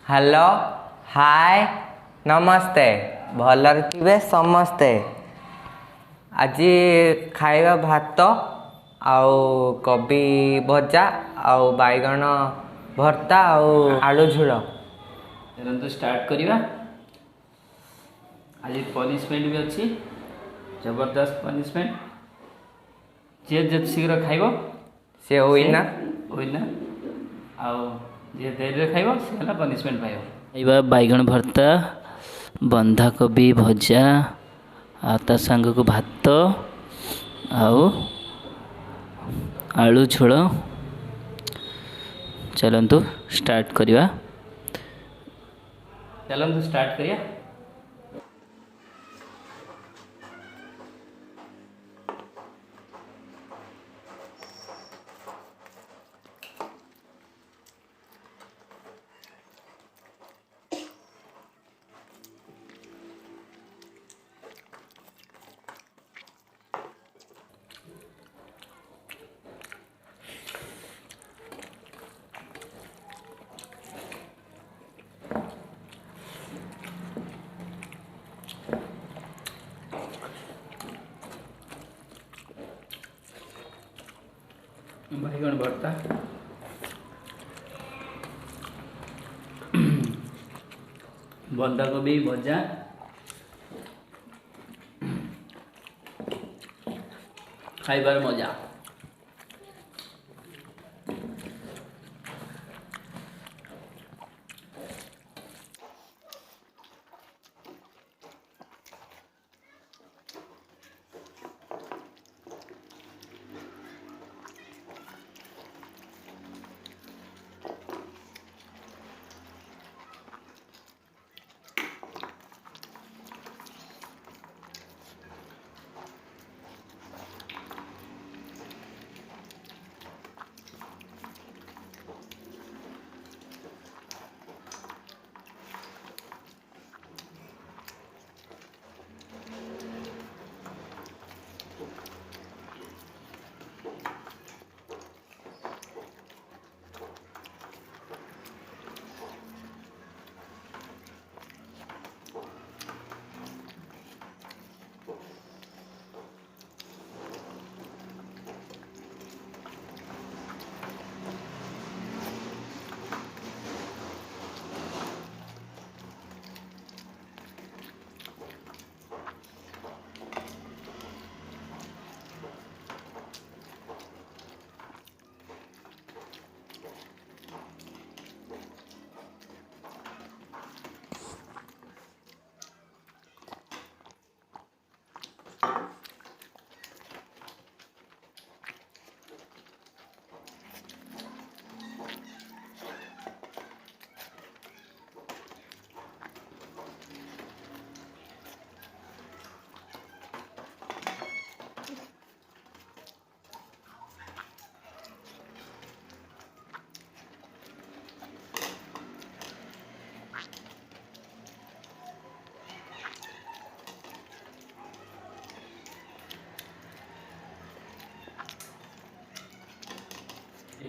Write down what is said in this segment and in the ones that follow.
Hello hi नमस्ते भलर थे समस्ते। आज खाଇବା भात आउ कोबी भजा आउ बैगण भर्ता आउ आलू झोल। चलते स्टार्ट करिवा। आज पनिशमेंट भी अच्छी जबरदस्त पनिशमेंट। जे जब शीघ्र खाइब से विनर विनर आउ जे देरी खाइब से हला पनिशमेंट पाइब। खाइबा बैगण भर्ता बंधा कोबी भजा आ संग को भात आउ आलू झोल। चलतु स्टार्ट करिवा। चलतु स्टार्ट करिया। बैगण भर्ता बंधा कोबी भजा खाइबार मजा।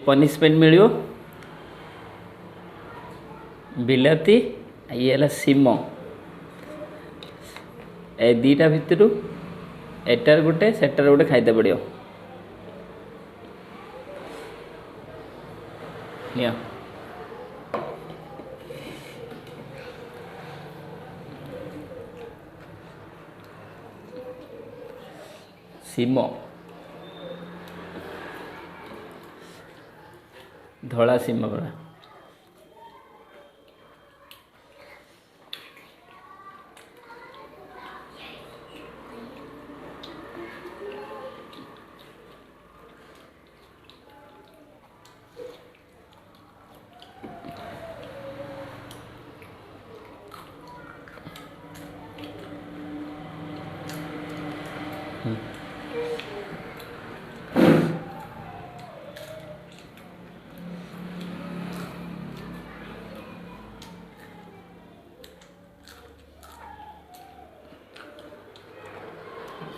पनिशमेंट मिलियो बिलाती ये सीम ए दीटा भितर एटार गोटे सेटार गोटे खाइते पड़ो। सीम धला सीम पड़ा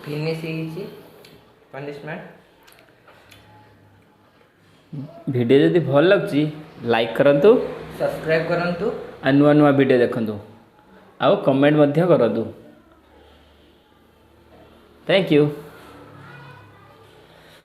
फिनिश पनिशमेंट। वीडियो जदि भल लगे लाइक करंतु सब्सक्राइब करंतु आ नुआ नुआ वीडियो देखंतु आउ कमेंट मध्य करंतु। Thank you.